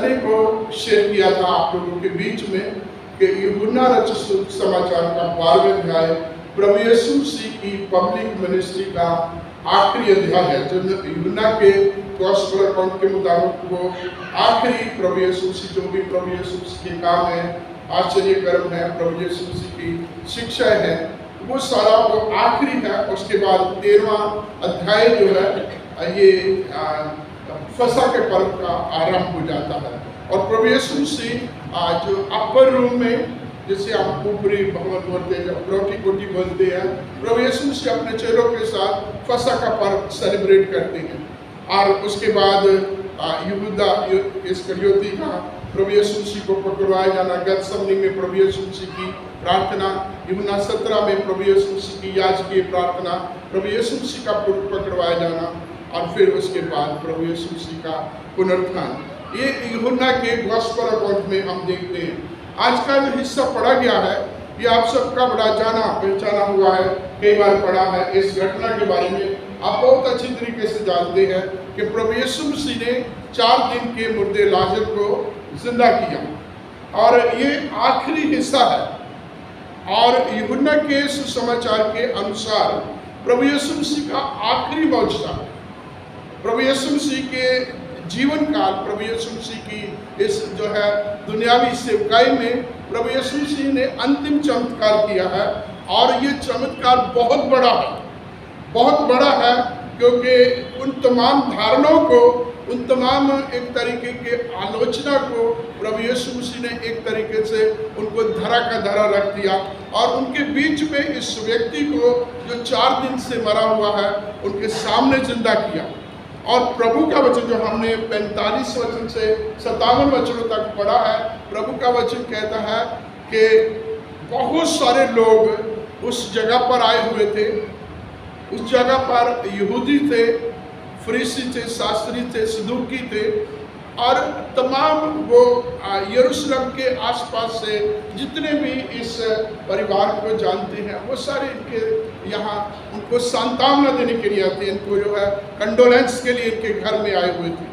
Sunday को share किया था आप लोगों के बीच में कि यूहन्ना रचित समाचार का 12वां अध्याय प्रभु यीशु मसीह की पब्लिक मिनिस्ट्री का आखिरी अध्याय है, जो यूहन्ना के गॉस्पेल अकाउंट के मुताबिक वो आखिरी प्रभु यीशु मसीह, जो भी प्रभु यीशु मसीह के काम है, आश्चर्य कर्म है, प्रभु यीशु मसीह की शिक्षा है, वो सारा वो आखिरी है। उसके बाद 13वां अध्याय जो है ये फसह के पर्व का आरंभ हो जाता है। और प्रभु यीशु मसीह जो अपर रूम में, जिसे हम ऊपरी भवन बोलते हैं, जब रोटी कोटी बोलते हैं, प्रभु यीशु मसीह अपने चेलों के साथ फसह का पर्व सेलिब्रेट करते हैं। और उसके बाद यहूदा इस्करियोती का प्रभु यीशु मसीह को पकड़वाया जाना, गेत्सेमनी में प्रभु यीशु मसीह की प्रार्थना, यूहन्ना 17 में प्रभु यीशु मसीह की याजकीय प्रार्थना, प्रभु यीशु मसीह का पकड़वाया जाना, और फिर उसके बाद प्रभु यीशु मसीह का पुनरुत्थान। ये यूहन्ना के गॉस्पेल अकाउंट में हम देखते हैं। आज का जो हिस्सा पढ़ा गया है, ये आप सबका बड़ा जाना पहचाना हुआ है, कई बार पढ़ा है। इस घटना के बारे में आप बहुत अच्छी तरीके से जानते हैं कि प्रभु यीशु मसीह ने 4 दिन के मुर्दे लाजर को जिंदा किया, और ये आखिरी हिस्सा है। और यूहन्ना के सुसमाचार के अनुसार प्रभु यीशु मसीह का आखिरी मौजज़ा, प्रभु यीशु मसीह के जीवन काल, प्रभु यीशु मसीह की इस जो है दुनियावी सेवकाई में प्रभु यीशु मसीह ने अंतिम चमत्कार किया है। और ये चमत्कार बहुत बड़ा है, बहुत बड़ा है, क्योंकि उन तमाम धारणाओं को, उन तमाम एक तरीके के आलोचना को प्रभु यीशु मसीह ने एक तरीके से उनको धरा का धरा रख दिया, और उनके बीच में इस व्यक्ति को जो 4 दिन से मरा हुआ है, उनके सामने जिंदा किया। और प्रभु का वचन जो हमने 45 वचन से 57 वचनों तक पढ़ा है, प्रभु का वचन कहता है कि बहुत सारे लोग उस जगह पर आए हुए थे। उस जगह पर यहूदी थे, फरीसी थे, शास्त्री थे, सदूकी थे, और तमाम वो यरूशलेम के आसपास से जितने भी इस परिवार को जानते हैं, वो सारे इनके यहाँ उनको सांत्वना देने के लिए आते हैं, इनको जो है कंडोलेंस के लिए इनके घर में आए हुए थे।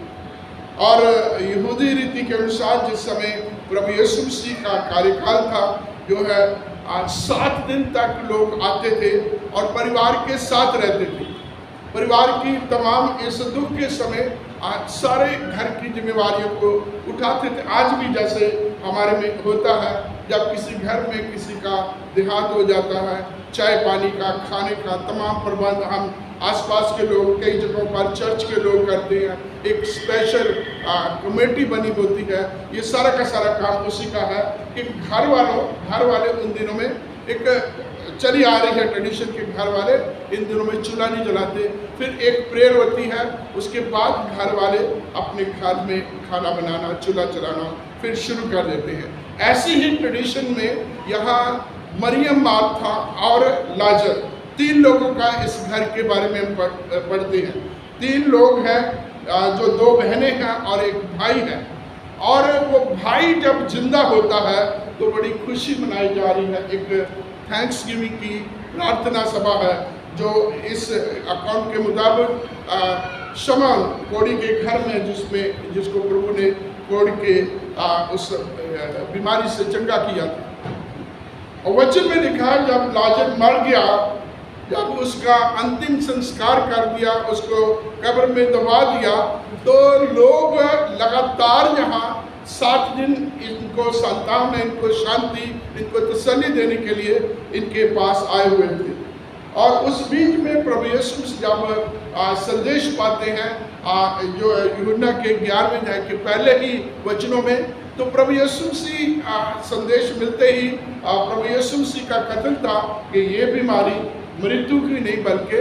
और यहूदी रीति के अनुसार जिस समय प्रभु यीशु मसीह का कार्यकाल था, जो है 7 दिन तक लोग आते थे और परिवार के साथ रहते थे। परिवार की तमाम इस दुख के समय सारे घर की जिम्मेवारियों को उठाते थे। आज भी जैसे हमारे में होता है, जब किसी घर में किसी का देहांत हो जाता है, चाय पानी का, खाने का तमाम प्रबंध हम आसपास के लोग, कई जगहों पर चर्च के लोग करते हैं। एक स्पेशल कमेटी बनी होती है। ये सारा का सारा काम उसी का है कि घर वाले उन दिनों में एक चली आ रही है ट्रेडिशन के, घर वाले इन दिनों में चूल्हा नहीं जलाते। फिर एक प्रेयर होती है, उसके बाद घर वाले अपने घर में खाना बनाना, चूल्हा चलाना फिर शुरू कर देते हैं। ऐसी ही ट्रेडिशन में यहाँ मरियम, मार्था और लाजर, 3 लोगों का इस घर के बारे में हम पढ़ते हैं। 3 लोग हैं, जो 2 बहनें हैं और एक भाई है। और वो भाई जब जिंदा होता है तो बड़ी खुशी मनाई जा रही है। एक थैंक्स गिविंग की प्रार्थना सभा है, जो इस अकाउंट के मुताबिक शमौन कोढ़ी के घर में, जिसको प्रभु ने कोढ़ के उस बीमारी से चंगा किया था। और वचन में लिखा है, जब लाजर मर गया, जब उसका अंतिम संस्कार कर दिया, उसको कब्र में दबा दिया, तो लोग लगातार यहाँ 7 दिन इनको सांत्वना, इनको शांति, इनको तसल्ली देने के लिए इनके पास आए हुए थे। और उस बीच में प्रभु यीशु जब संदेश पाते हैं, जो यूहन्ना के 11वें अध्याय के पहले ही वचनों में, तो प्रभु यीशु मसीह संदेश मिलते ही प्रभु यीशु मसीह का कथन था कि ये बीमारी मृत्यु की नहीं, बल्कि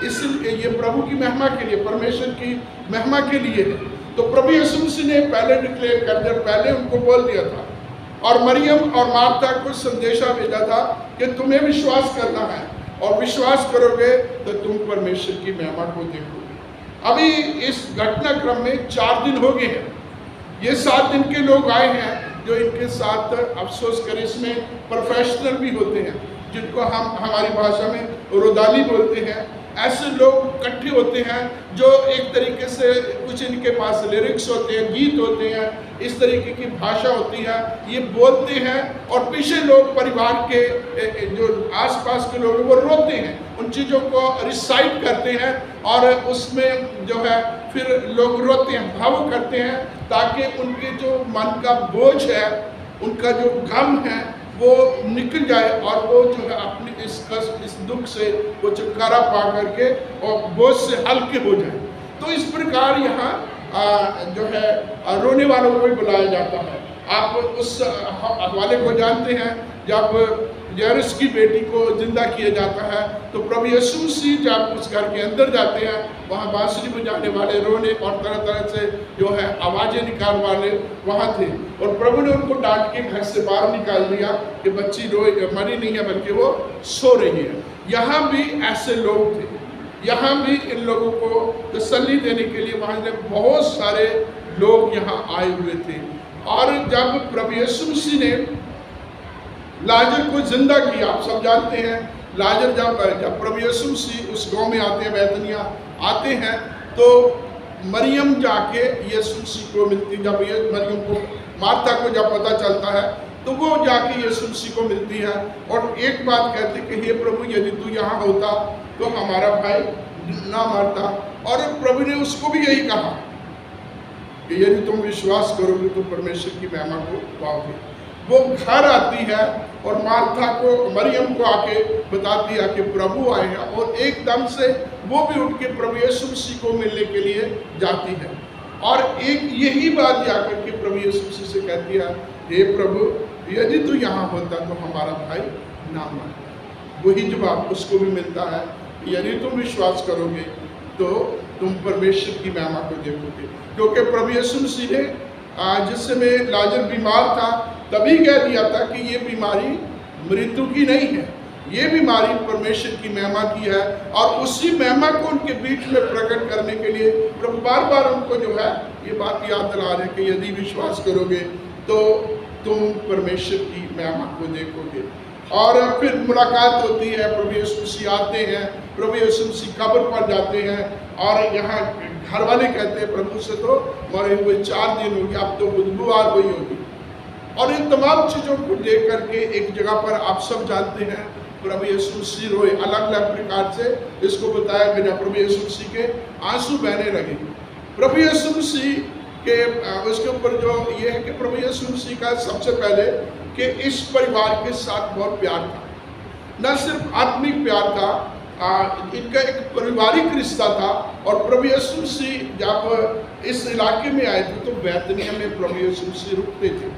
इसलिए ये प्रभु की महिमा के लिए, परमेश्वर की महिमा के लिए है। तो प्रभु यीशु मसीह ने पहले डिक्लेयर कर दिया, पहले उनको बोल दिया था, और मरियम और मार्था को संदेशा भेजा था कि तुम्हें विश्वास करना है, और विश्वास करोगे तो तुम परमेश्वर की महिमा को देखोगे। अभी इस घटनाक्रम में 4 दिन हो गए हैं। ये 7 दिन के लोग आए हैं जो इनके साथ, अफसोस करें, इसमें प्रोफेशनल भी होते हैं, जिनको हम हमारी भाषा में रोदाली बोलते हैं। ऐसे लोग इकट्ठे होते हैं जो एक तरीके से कुछ इनके पास लिरिक्स होते हैं, गीत होते हैं, इस तरीके की भाषा होती है, ये बोलते हैं और पीछे लोग परिवार के जो आसपास के लोग वो रोते हैं, उन चीज़ों को रिसाइट करते हैं और उसमें जो है फिर लोग रोते हैं, भावुक करते हैं, ताकि उनके जो मन का बोझ है, उनका जो गम है वो निकल जाए और वो जो है अपनी इस कष्ट, इस दुख से वो छुटकारा पा करके और बोझ से हल्के हो जाए। तो इस प्रकार यहाँ जो है रोने वालों को भी बुलाया जाता है। आप उस हवाले को जानते हैं, जब याइरस की बेटी को जिंदा किया जाता है तो प्रभु यीशु मसीह जब उस घर के अंदर जाते हैं, वहाँ बांसुरी बजाने वाले, रोने और तरह तरह से जो है आवाज़ें निकालने वाले वहाँ थे और प्रभु ने उनको डांट के घर से बाहर निकाल दिया कि बच्ची मरी नहीं है बल्कि वो सो रही है। यहाँ भी ऐसे लोग थे, यहाँ भी इन लोगों को तसल्ली देने के लिए वहाँ से बहुत सारे लोग यहाँ आए हुए थे। और जब प्रभु यीशु मसीह ने लाजर को जिंदा किया, आप सब जानते हैं, लाजर जब प्रभु यीशु मसीह उस गांव में आते हैं, बैतनिया आते हैं, तो मरियम जाके यीशु मसीह को मिलती। जब ये मरियम को, मार्था को जब पता चलता है तो वो जाके यीशु मसीह को मिलती है और एक बात कहती कि हे प्रभु, यदि तू यहाँ होता तो हमारा भाई ना मरता। और प्रभु ने उसको भी यही कहा कि यदि तुम विश्वास करोगे तो परमेश्वर की महिमा को पाओगे। वो घर आती है और मार्था को, मरियम को आके बताती है कि प्रभु आए हैं और एकदम से वो भी उठ के प्रभु यीशु मसीह को मिलने के लिए जाती है और एक यही बात जाकर के प्रभु यीशु मसीह से कहती है, हे प्रभु, यदि तू यहाँ होता तो हमारा भाई ना मरता। वही जवाब उसको भी मिलता है, यदि तुम विश्वास करोगे तो तुम परमेश्वर की महिमा को देखोगे। क्योंकि प्रभु यीशु मसीह ने जिस समय लाजर बीमार था तभी कह दिया था कि ये बीमारी मृत्यु की नहीं है, ये बीमारी परमेश्वर की महिमा की है। और उसी महिमा को उनके बीच में प्रकट करने के लिए प्रभु बार बार उनको जो है ये बात याद दिला रहे कि यदि विश्वास करोगे तो तुम परमेश्वर की महिमा को देखोगे। और फिर मुलाकात होती है, प्रभु यीशु मसीह आते हैं, प्रभु यीशु मसीह कब्र पर जाते हैं और यहाँ घर वाले कहते हैं प्रभु से तो मरे हुए 4 दिन हो गए, अब तो बुधवार हुई होगी। और इन तमाम चीज़ों को देख करके एक जगह पर आप सब जानते हैं प्रभु यीशु मसीह रोए। अलग अलग प्रकार से इसको बताया गया, प्रभु यीशु मसीह के आंसू बहने लगे। प्रभु यीशु मसीह के उसके ऊपर जो ये है कि प्रभु यीशु मसीह का सबसे पहले कि इस परिवार के साथ बहुत प्यार था, न सिर्फ आत्मिक प्यार था, इनका एक पारिवारिक रिश्ता था। और प्रभु यीशु मसीह जब इस इलाके में आए थे तो बैतनिया में प्रभु यीशु मसीह रुकते थे।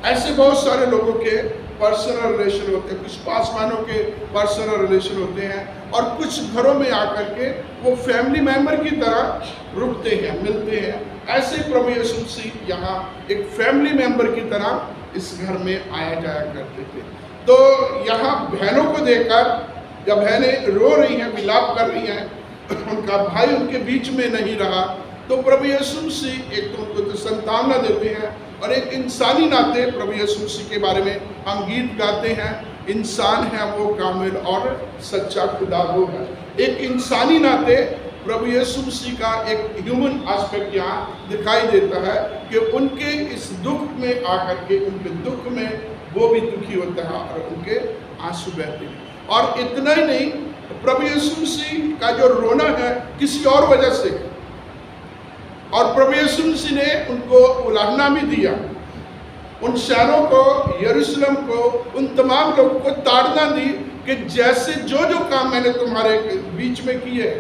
ऐसे बहुत सारे लोगों के पर्सनल रिलेशन होते हैं, कुछ पासवानों के पर्सनल रिलेशन होते हैं और कुछ घरों में आकर के वो फैमिली मेंबर की तरह रुकते हैं, मिलते हैं। ऐसे प्रभु यीशु मसीह यहाँ एक फैमिली मेंबर की तरह इस घर में आया जाया करते थे। तो यहाँ बहनों को देखकर जब बहनें रो रही हैं, विलाप कर रही हैं, उनका भाई उनके बीच में नहीं रहा, तो प्रभु यीशु मसीह एक तो उनको सांत्वना देते हैं और एक इंसानी नाते प्रभु यीशु मसीह के बारे में हम गीत गाते हैं, इंसान है वो कामिल और सच्चा खुदा वो है। एक इंसानी नाते प्रभु यीशु मसीह का एक ह्यूमन एस्पेक्ट यहाँ दिखाई देता है कि उनके इस दुख में आकर के, उनके दुख में वो भी दुखी होता है और उनके आंसू बहते हैं। और इतना ही नहीं, प्रभु यीशु मसीह का जो रोना है किसी और वजह से, और प्रभु यीशु मसीह ने उनको उलाहना भी दिया, उन शहरों को, यरूशलेम को, उन तमाम लोगों को ताड़ना दी कि जैसे जो जो काम मैंने तुम्हारे बीच में किए,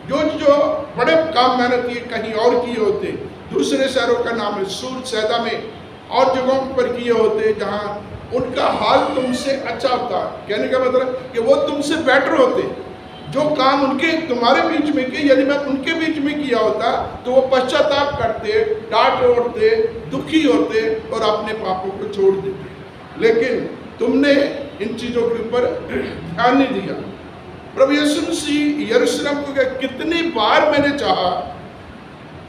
जो जो बड़े काम मैंने किए कहीं और किए होते, दूसरे शहरों का नाम है सूर, सैदा में और जगहों पर किए होते जहाँ उनका हाल तुमसे अच्छा होता। कहने का मतलब कि वो तुमसे बेटर होते। जो काम उनके तुम्हारे बीच में किए, यदि मैं उनके बीच में किया होता तो वो पश्चाताप करते, डांट ओढ़ते, दुखी होते और अपने पापों को छोड़ देते। लेकिन तुमने इन चीज़ों के ऊपर ध्यान नहीं दिया। प्रभु यीशु मसीह यरूशलेम को कितनी बार मैंने चाहा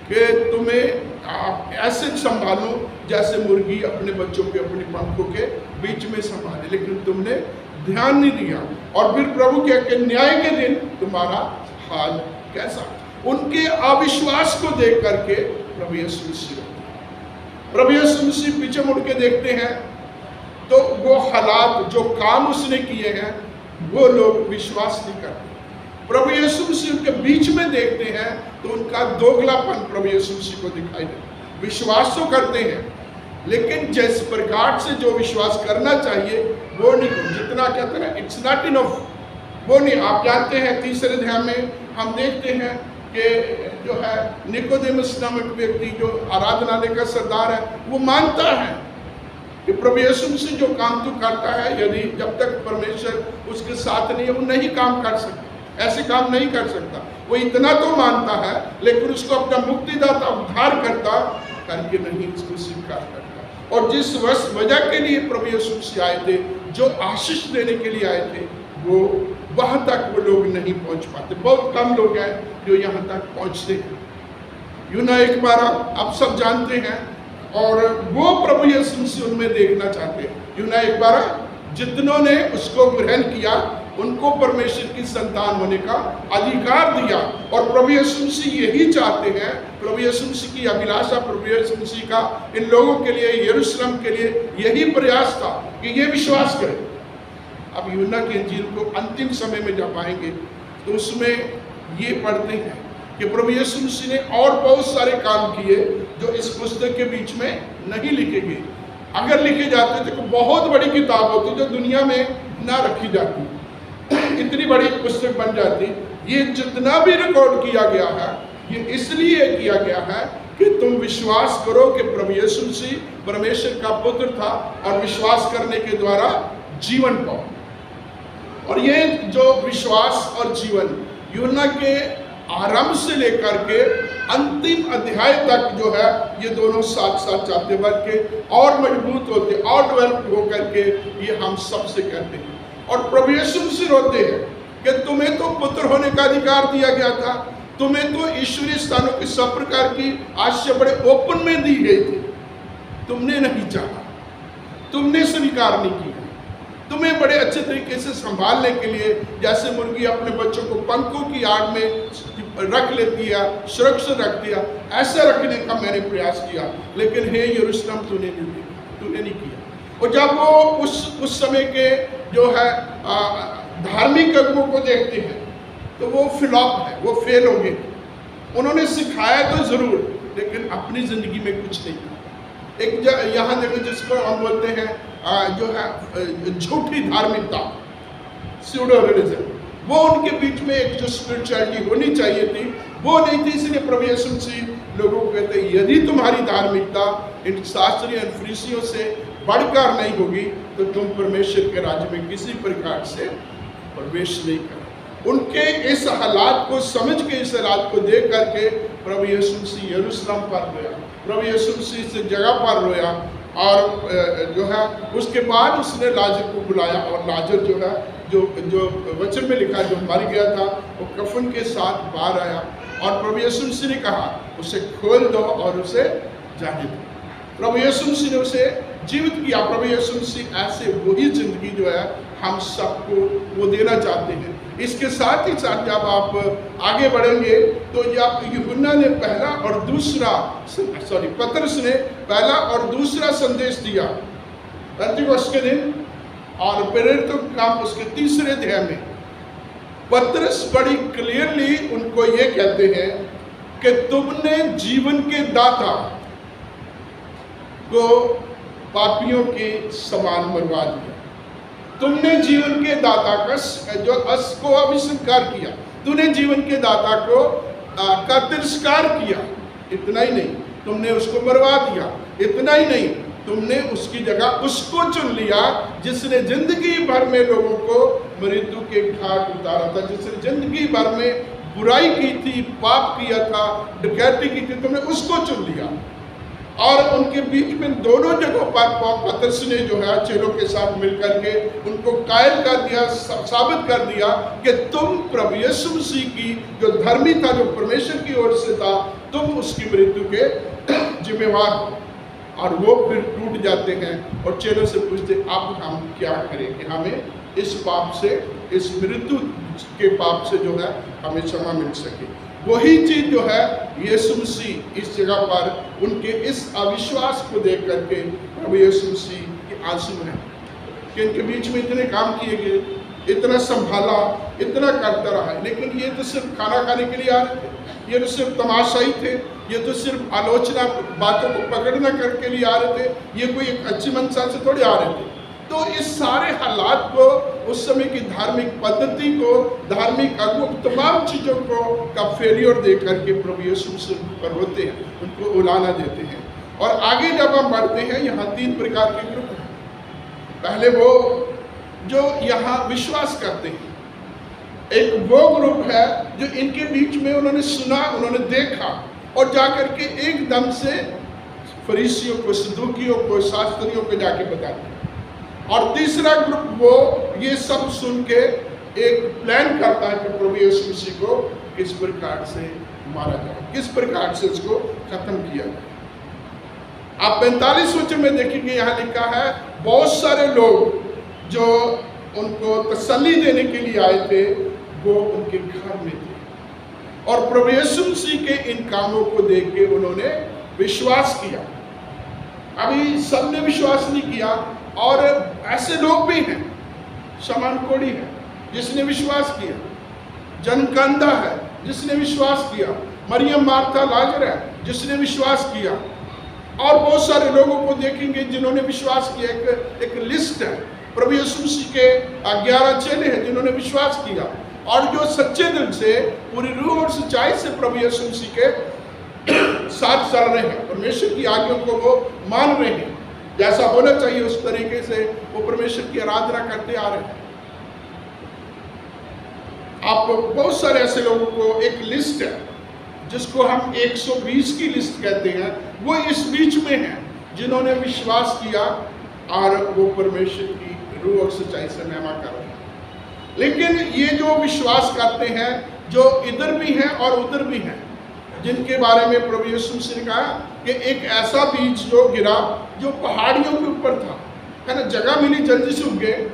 कि तुम्हें आप ऐसे संभालो जैसे मुर्गी अपने बच्चों के अपने पंखों के बीच में संभाले, लेकिन तुमने ध्यान नहीं दिया। और फिर प्रभु क्या कि न्याय के दिन तुम्हारा हाल कैसा। उनके अविश्वास को देख करके प्रभु यीशु मसीह प्रभु यीशु मसीह पीछे मुड़ के देखते हैं तो वो हालात, जो काम उसने किए हैं, वो लोग विश्वास नहीं करते। प्रभु यीशु मसीह उनके बीच में देखते हैं तो उनका दोगलापन प्रभु यीशु मसीह को दिखाई देता। विश्वास तो करते हैं, लेकिन जिस प्रकार से जो विश्वास करना चाहिए वो नहीं, जितना कहते हैं इट्स नॉट इनफ, वो नहीं। आप जानते हैं तीसरे अध्याय में हम देखते हैं कि जो है निकोदेमुस नामक व्यक्ति जो आराधनालय का सरदार है, वो मानता है कि प्रभु यीशु मसीह जो काम तू करता है, यदि जब तक परमेश्वर उसके साथ नहीं है वो नहीं काम कर सकता, ऐसे काम नहीं कर सकता। वो इतना तो मानता है, लेकिन उसको अपना मुक्तिदाता उद्धार करता करके नहीं उसको स्वीकार करता। और जिस वजह के लिए प्रभु यीशु मसीह आए थे, जो आशीष देने के लिए आए थे, वो वहां तक वो लोग नहीं पहुंच पाते। बहुत कम लोग हैं जो यहाँ तक पहुंचते हैं। यूना एक बार आप सब जानते हैं, और वो प्रभु यीशु मसीह उनमें देखना चाहते हैं। यूना एक बार जितनों ने उसको ग्रहण किया उनको परमेश्वर की संतान होने का अधिकार दिया। और प्रभु यीशु मसीह यही चाहते हैं, प्रभु यीशु मसीह की अभिलाषा, प्रभु यीशु मसीह का इन लोगों के लिए, यरूशलेम के लिए यही प्रयास था कि ये विश्वास करें। अब यूना की इंजील को अंतिम समय में जब आएंगे तो उसमें ये पढ़ते हैं कि प्रभु यीशु मसीह ने और बहुत सारे काम किए जो इस पुस्तक के बीच में नहीं लिखे गए। अगर लिखे जाते थे तो बहुत बड़ी किताब होती जो दुनिया में ना रखी जाती, इतनी बड़ी पुस्तक बन जाती। ये जितना भी रिकॉर्ड किया गया है, ये इसलिए किया गया है कि तुम विश्वास करो कि प्रभु यीशु मसीह परमेश्वर का पुत्र था, और विश्वास करने के द्वारा जीवन पाओ। और ये जो विश्वास और जीवन यूहन्ना के आरंभ से लेकर के अंतिम अध्याय तक जो है, ये दोनों साथ साथ जाते बल्कि और मजबूत होते, और डेवलप होकर के ये हम सबसे कहते हैं। और प्रभु यीशु मसीह रोते हैं कि तुम्हें तो पुत्र होने का अधिकार दिया गया था, तुम्हें तो ईश्वरीय स्थानों की सब प्रकार की आशीष बड़े ओपन में दी गई थी, तुमने नहीं चाहा, तुमने स्वीकार नहीं किया। तुम्हें बड़े अच्छे तरीके से संभालने के लिए, जैसे मुर्गी अपने बच्चों को पंखों की आड़ में रख लेती है, सुरक्षित रख दिया, ऐसा रखने का मैंने प्रयास किया, लेकिन हे यरूशलेम तूने नहीं किया। और जब वो उस समय के जो है धार्मिक कर्मों को देखते हैं तो वो फ्लॉप है, वो फेल हो गए। उन्होंने सिखाया तो जरूर, लेकिन अपनी जिंदगी में कुछ नहीं था। एक यहाँ देखो जिसको हम बोलते हैं जो है झूठी धार्मिकता, स्यूडो रिलीजन, वो उनके बीच में एक जो स्पिरिचुअलिटी होनी चाहिए थी वो नहीं थी। इसलिए प्रभु यीशु मसीह लोगों को कहते हैं, यदि तुम्हारी धार्मिकता इन शास्त्रीय फरीसियों से बढ़कर नहीं होगी तो तुम परमेश्वर के राज्य में किसी प्रकार से प्रवेश नहीं कर। उनके इस हालात को समझ के, इस हालात को देख करके प्रभु यीशु मसीह यरूशलेम पर रोया, प्रभु यीशु मसीह इस जगह पर रोया। और जो है उसके बाद उसने लाजर को बुलाया, और लाजर जो है जो वचन में लिखा, जो मर गया था, वो कफन के साथ बाहर आया। और प्रभु यीशु मसीह ने कहा उसे खोल दो और उसे जाने दो। प्रभु यीशु मसीह ने उसे जीवित किया। प्रभु यीशु मसीह ऐसे वही जिंदगी जो है हम सबको वो देना चाहते हैं। इसके साथ ही साथ जब आप आगे बढ़ेंगे तो जब यूहन्ना ने पतरस ने पहला और दूसरा संदेश दिया पेंतिकोस्त के दिन, और प्रेरितों का काम उसके तीसरे अध्याय में पतरस बड़ी क्लियरली उनको ये कहते हैं कि तुमने जीवन के दाता को पापियों के समान मरवा दिया। तुमने जीवन के दाता को अविस्वीकार किया, तूने जीवन के दाता को का तिरस्कार किया। इतना ही नहीं, तुमने उसको मरवा दिया। इतना ही नहीं, तुमने उसकी जगह उसको चुन लिया जिसने जिंदगी भर में लोगों को मृत्यु के घाट उतारा था, जिसने जिंदगी भर में बुराई की थी, पाप किया था, डकैती की थी, तुमने उसको चुन लिया। और उनके बीच में दोनों जगहों पर पतरस ने जो है चेलों के साथ मिलकर के उनको कायल कर दिया, साबित कर दिया कि तुम प्रभु यीशु मसीह की जो धर्मी था, जो परमेश्वर की ओर से था, तुम उसकी मृत्यु के जिम्मेवार हो। और वो फिर टूट जाते हैं और चेलों से पूछते अब हम क्या करें कि हमें इस पाप से, इस मृत्यु के पाप से जो है हमें क्षमा मिल सके। वही चीज जो है यीशु मसीह इस जगह पर उनके इस अविश्वास को देख करके प्रभु यीशु मसीह के आंसू हैं कि इनके बीच में इतने काम किए गए, इतना संभाला, इतना करता रहा, लेकिन ये तो सिर्फ खाना खाने के लिए आ रहे थे, ये तो सिर्फ तमाशाई थे, ये तो सिर्फ आलोचना बातों को पकड़ना करके लिए आ रहे थे, ये कोई एक अच्छी मंशा से थोड़े आ रहे थे। तो इस सारे हालात को, उस समय की धार्मिक पद्धति को, धार्मिक अगुवा, तमाम चीज़ों को का फेलियर देख करके प्रभु यीशु मसीह पर रोते हैं, उनको उलाना देते हैं। और आगे जब हम बढ़ते हैं, यहाँ 3 प्रकार के ग्रुप हैं। पहले वो जो यहाँ विश्वास करते हैं, एक वो ग्रुप है जो इनके बीच में उन्होंने सुना, उन्होंने देखा और जाकर के एकदम से फरीसियों को, सदूकियों को, शास्त्रियों को जाके बताते हैं। और तीसरा ग्रुप वो ये सब सुन के एक प्लान करता है कि प्रभु यीशु मसीह को किस प्रकार से मारा जाए, किस प्रकार से इसको खत्म किया जाए। आप 45 वचन में देखेंगे, यहाँ लिखा है बहुत सारे लोग जो उनको तसल्ली देने के लिए आए थे वो उनके घर में थे और प्रभु यीशु मसीह के इन कामों को देख के उन्होंने विश्वास किया। अभी सबने विश्वास नहीं किया और ऐसे लोग भी हैं, शमौन कोढ़ी है जिसने विश्वास किया, जनकंदा है जिसने विश्वास किया, मरियम मार्था लाजर है जिसने विश्वास किया, और बहुत सारे लोगों को देखेंगे जिन्होंने विश्वास किया। एक लिस्ट है, प्रभु यीशु मसीह के 11 चेले हैं जिन्होंने विश्वास किया और जो सच्चे दिल से, पूरी रूह और सच्चाई से प्रभु यीशु मसीह के साथ चल रहे हैं, परमेश्वर की आज्ञाओं को वो मान रहे हैं, जैसा होना चाहिए उस तरीके से वो परमेश्वर की आराधना करते आ रहे हैं। आप बहुत सारे ऐसे लोगों को, एक लिस्ट है जिसको हम 120 की लिस्ट कहते हैं, वो इस बीच में है जिन्होंने विश्वास किया और वो परमेश्वर की रूह और सच्चाई से महिमा कर रहे हैं। लेकिन ये जो विश्वास करते हैं, जो इधर भी हैं और उधर भी हैं, जिनके बारे में प्रभु यीशु मसीह ने कहा कि एक ऐसा बीज जो गिरा जो पहाड़ियों के ऊपर था, है ना, जगह मिली जल्दी सूख गए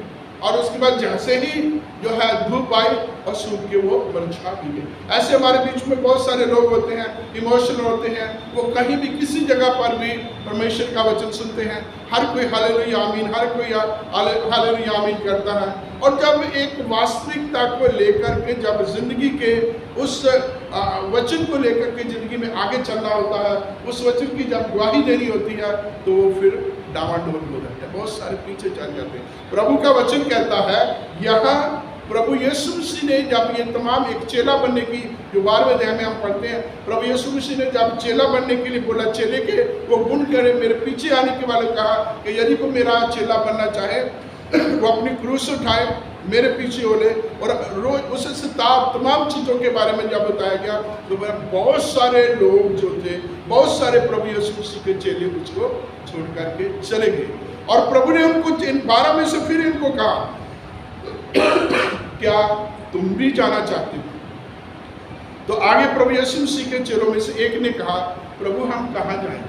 और उसके बाद जैसे ही जो है धूप आई और सूख के वो मुरझा भी गए। ऐसे हमारे बीच में बहुत सारे लोग होते हैं, इमोशनल होते हैं, वो कहीं भी किसी जगह पर भी परमेश्वर का वचन सुनते हैं, हर कोई हालेलुया आमीन, हर कोई हालेलुया आमीन करता है, और जब एक वास्तविकता को लेकर के, जब जिंदगी के उस वचन को लेकर के जिंदगी में आगे चलना होता है, उस वचन की जब गवाही देनी होती है, तो वो फिर डामाडोल हो जाते हैं, बहुत सारे पीछे चल जाते हैं। प्रभु का वचन कहता है, यहाँ प्रभु यीशु मसीह ने जब ये तमाम एक चेला बनने की, जो 12वें अध्याय में हम पढ़ते हैं, प्रभु यीशु मसीह ने जब चेला बनने के लिए बोला, चेले के वो गुण करे, मेरे पीछे आने के वाले कहा कि यदि कोई मेरा चेला बनना चाहे वो अपनी क्रूस उठाए, मेरे पीछे हो ले, और रोज उसे तमाम चीज़ों के बारे में जब बताया गया तो बहुत सारे लोग जो थे, बहुत सारे प्रभु यीशु मसीह के चेले उसको छोड़ करके चले गए। और प्रभु ने उनको, इन 12 में से फिर इनको कहा, क्या तुम भी जाना चाहते हो? तो आगे प्रभु यीशु मसीह के चेलों में से एक ने कहा, प्रभु हम कहाँ जाएं?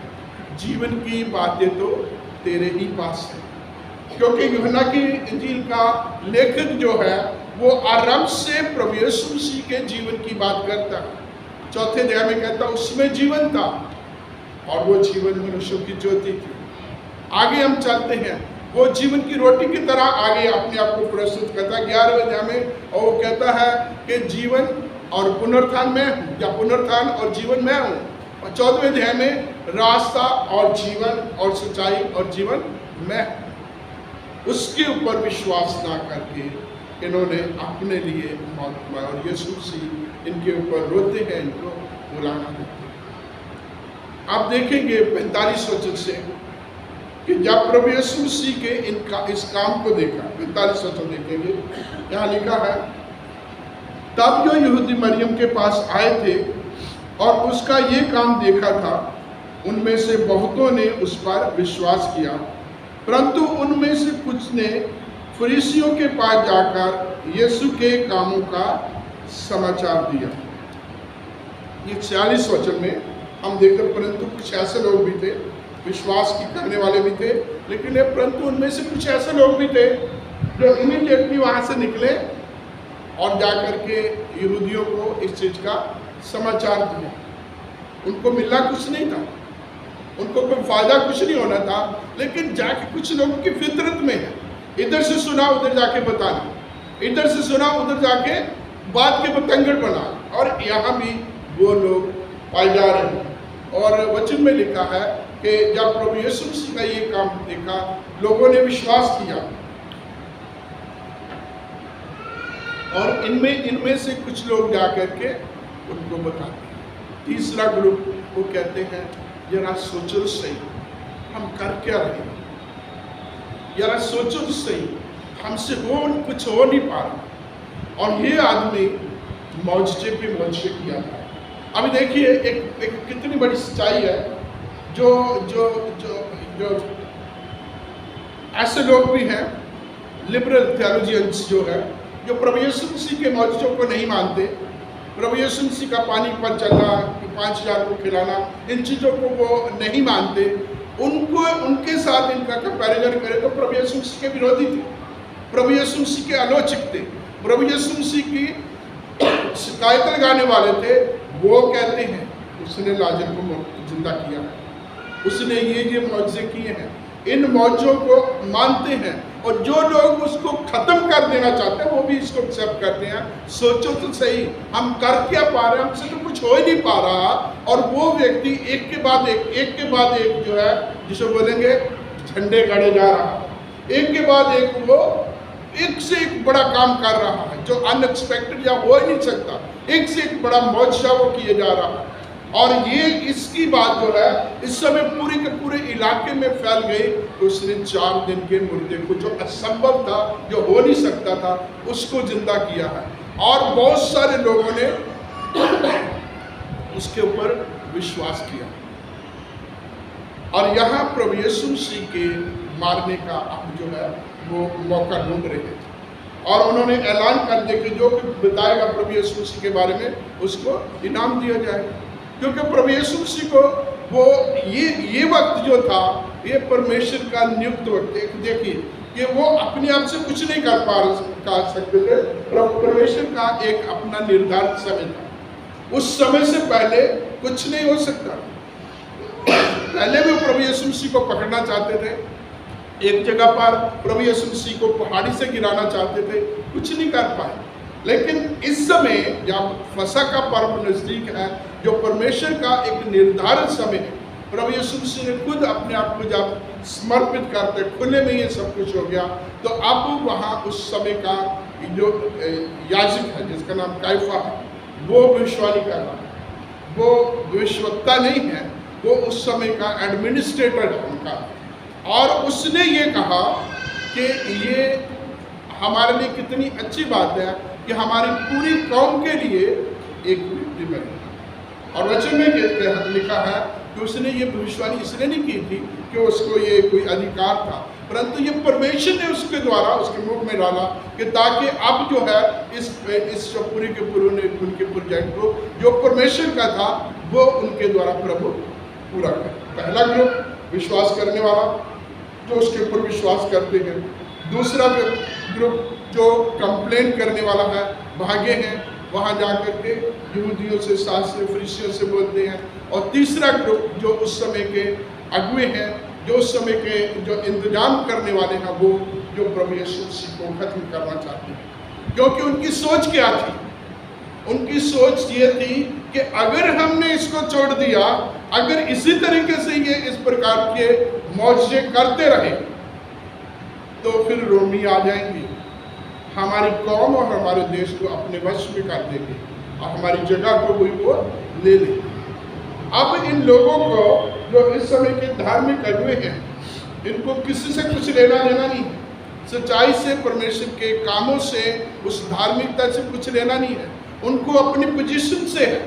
जीवन की बातें तो तेरे ही पास है। क्योंकि यूहन्ना की इंजील का लेखक जो है वो आरंभ से प्रभु यीशु मसीह के जीवन की बात करता है। 4 अध्याय में कहता उसमें जीवन था और वो जीवन मनुष्यों की ज्योति थी। आगे हम चलते हैं, वो जीवन की रोटी की तरह आगे अपने आप को प्रस्तुत करता है 11वें अध्याय में, और वो कहता है कि जीवन और पुनरुत्थान मैं हूँ, या पुनरुत्थान और जीवन मैं हूँ। और 14वें अध्याय में रास्ता और जीवन और सच्चाई और जीवन मैं हूँ। उसके ऊपर विश्वास ना करके इन्होंने अपने लिए मौत पाई और यीशु मसीह इनके ऊपर रोते हैं, इनको बुलाना देते हैं। आप देखेंगे 45 वचन से कि जब प्रभु यीशु मसीह के इस काम को देखा, 45 वचन देखेंगे, यहाँ लिखा है, तब जो यहूदी मरियम के पास आए थे और उसका ये काम देखा था, उनमें से बहुतों ने उस पर विश्वास किया, परंतु उनमें से कुछ ने फरीसियों के पास जाकर यीशु के कामों का समाचार दिया। ये 46 वचन में हम देखते, परंतु कुछ ऐसे लोग भी थे, विश्वास की करने वाले भी थे, लेकिन परंतु उनमें से कुछ ऐसे लोग भी थे जो इमीडिएटली वहाँ से निकले और जाकर के यहूदियों को इस चीज़ का समाचार दिया। उनको मिलना कुछ नहीं था, उनको कोई फायदा कुछ नहीं होना था, लेकिन जाके कुछ लोगों की फितरत में है, इधर से सुना उधर जाके बताना, इधर से सुना उधर जाके बात के बतंगड़ बना, और यहाँ भी वो लोग पाए जा रहे हैं। और वचन में लिखा है कि जब प्रभु यीशु मसीह का ये काम देखा, लोगों ने विश्वास किया, और इनमें से कुछ लोग जाकर के उनको बताते हैं। तीसरा ग्रुप वो कहते हैं, जरा सोचो तो सही हम कर क्या रहे हैं, जरा सोचो तो सही हमसे कुछ हो नहीं पा रहा। और ये आदमी मौजज़े पे मौजज़े किया था। अभी देखिए एक कितनी बड़ी सच्चाई है, जो जो जो जो ऐसे लोग भी हैं, लिबरल थियोलॉजियंस जो है, जो प्रभु यीशु मसीह के मौजज़ों को नहीं मानते, प्रभु यीशु मसीह का पानी पर चलना, 5000 को खिलाना, इन चीज़ों को वो नहीं मानते। उनके साथ इनका कंपैरिजन करें तो प्रभु यीशु मसीह के विरोधी थे, प्रभु यीशु मसीह के आलोचक थे, प्रभु यीशु मसीह की शिकायत लगाने वाले थे। वो कहते हैं उसने लाजर को जिंदा किया है, उसने ये मौजज़े किए हैं, इन मौजों को मानते हैं, और जो लोग उसको खत्म कर देना चाहते हैं वो भी इसको एक्सेप्ट करते हैं। सोचो तो सही हम कर क्या पा रहे हैं, हमसे तो कुछ हो ही नहीं पा रहा। और वो व्यक्ति एक के बाद एक जो है, जिसे बोलेंगे झंडे गाड़े जा रहा, एक के बाद एक वो एक से एक बड़ा काम कर रहा है, जो अनएक्सपेक्टेड या हो ही नहीं सकता, एक से एक बड़ा मौजज़ा वो किए जा रहा है। और ये इसकी बात जो है इस समय पूरे के पूरे इलाके में फैल गई। तो उसने 4 दिन के मुर्दे को, जो असंभव था, जो हो नहीं सकता था, उसको जिंदा किया है। और बहुत सारे लोगों ने उसके ऊपर विश्वास किया। और यहाँ प्रभु यीशु मसीह के मारने का अब जो है वो मौका ढूंढ रहे थे, और उन्होंने ऐलान कर दिया कि जो बताएगा प्रभु यीशु मसीह के बारे में उसको इनाम दिया जाएगा। क्योंकि प्रभु यीशु मसीह को वो ये वक्त जो था, ये परमेश्वर का नियुक्त वक्त है। देखिए कि वो अपने आप से कुछ नहीं कर सकते थे, परमेश्वर का एक अपना निर्धारित समय था। उस समय से पहले कुछ नहीं हो सकता। पहले भी प्रभु यीशु मसीह को पकड़ना चाहते थे, एक जगह पर प्रभु यीशु मसीह को पहाड़ी से गिराना चाहते थे, कुछ नहीं कर पाए। लेकिन इस समय जब फसह का पर्व नजदीक है, जो परमेश्वर का एक निर्धारित समय है, प्रभु यीशु मसीह ने खुद अपने आप को जब समर्पित करते खुले में ये सब कुछ हो गया, तो अब वहाँ उस समय का जो याजक है जिसका नाम काइफा है, वो भविष्यवाणी कर रहा है। वो भविष्यवक्ता नहीं है, वो उस समय का एडमिनिस्ट्रेटर है उनका। और उसने ये कहा कि ये हमारे लिए कितनी अच्छी बात है कि हमारी पूरी कौम के लिए एक व्यक्ति बने। और वचन में लिखा है कि उसने ये भविष्यवाणी इसलिए नहीं की थी कि उसको ये कोई अधिकार था, परंतु ये परमेश्वर ने उसके द्वारा उसके मुख में डाला कि ताकि अब जो है इस पूरी के पूरे उनके प्रोजेक्ट को जो परमेश्वर का था वो उनके द्वारा प्रभु पूरा करे। पहला ग्रुप विश्वास करने वाला जो उसके ऊपर विश्वास करते हैं, दूसरा ग्रुप जो कंप्लेन करने वाला है, भागे हैं वहाँ जाकर के यहूदियों से, शास्त्री फरीसियों से बोलते हैं, और तीसरा ग्रुप जो उस समय के अगुए हैं, जो उस समय के जो इंतजाम करने वाले हैं, वो जो प्रभु यीशु मसीह को खत्म करना चाहते हैं। क्योंकि उनकी सोच क्या थी? उनकी सोच ये थी कि अगर हमने इसको छोड़ दिया, अगर इसी तरीके से ये इस प्रकार के मौजज़े करते रहे, तो फिर रोमी आ जाएंगे, हमारी कौम और हमारे देश को अपने वश में कर देंगे और हमारी जगह को भी वो ले लेंगे। अब इन लोगों को जो इस समय के धार्मिक अगुए हैं, इनको किसी से कुछ लेना देना नहीं है, सच्चाई से, परमेश्वर के कामों से, उस धार्मिकता से कुछ लेना नहीं है। उनको अपनी पोजीशन से है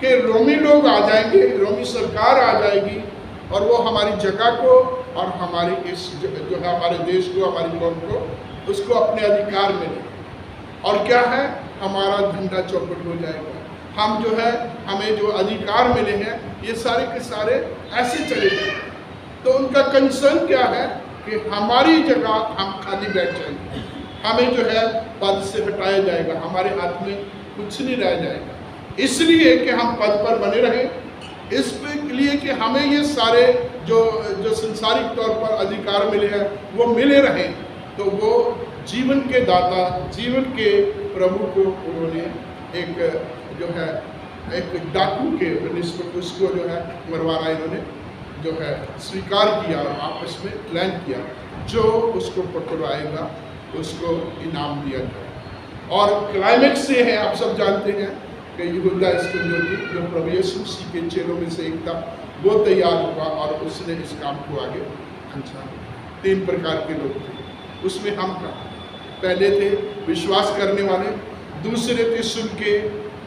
कि रोमी लोग आ जाएंगे, रोमी सरकार आ जाएगी और वो हमारी जगह को और हमारी इस जो है हमारे देश को, हमारी कौम को, उसको अपने अधिकार में ले। और क्या है, हमारा धंधा चौपट हो जाएगा। हम जो है, हमें जो अधिकार मिले हैं, ये सारे के सारे ऐसे चले गए। तो उनका कंसर्न क्या है कि हमारी जगह हम खाली बैठ जाएंगे, हमें जो है पद से हटाया जाएगा, हमारे हाथ में कुछ नहीं रह जाएगा। इसलिए कि हम पद पर बने रहें, इसलिए कि हमें ये सारे जो संसारिक तौर पर अधिकार मिले हैं वो मिले रहें, तो वो जीवन के दाता, जीवन के प्रभु को उन्होंने एक जो है एक डाकू के निस्बत उसको जो है मरवाना इन्होंने जो है स्वीकार किया और आपस में प्लान किया, जो उसको पकड़वाएगा उसको इनाम दिया जाए। और क्लाइमेक्स ये है, आप सब जानते हैं कि यहूदा इस्करियोती जो प्रभु यीशु मसीह के चेलों में से एक था, वो तैयार हुआ और उसने इस काम को आगे अंजाम दिया। 3 प्रकार के लोग थे, उसमें हम था। पहले थे विश्वास करने वाले, दूसरे थे सुन के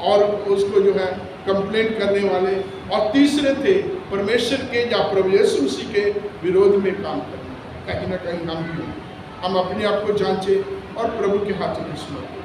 और उसको जो है कंप्लेंट करने वाले, और तीसरे थे परमेश्वर के या प्रभु यीशु मसीह के विरोध में काम करने। कहीं ना कहीं हम भी, हम अपने आप को जांचें और प्रभु के हाथों में समर्पित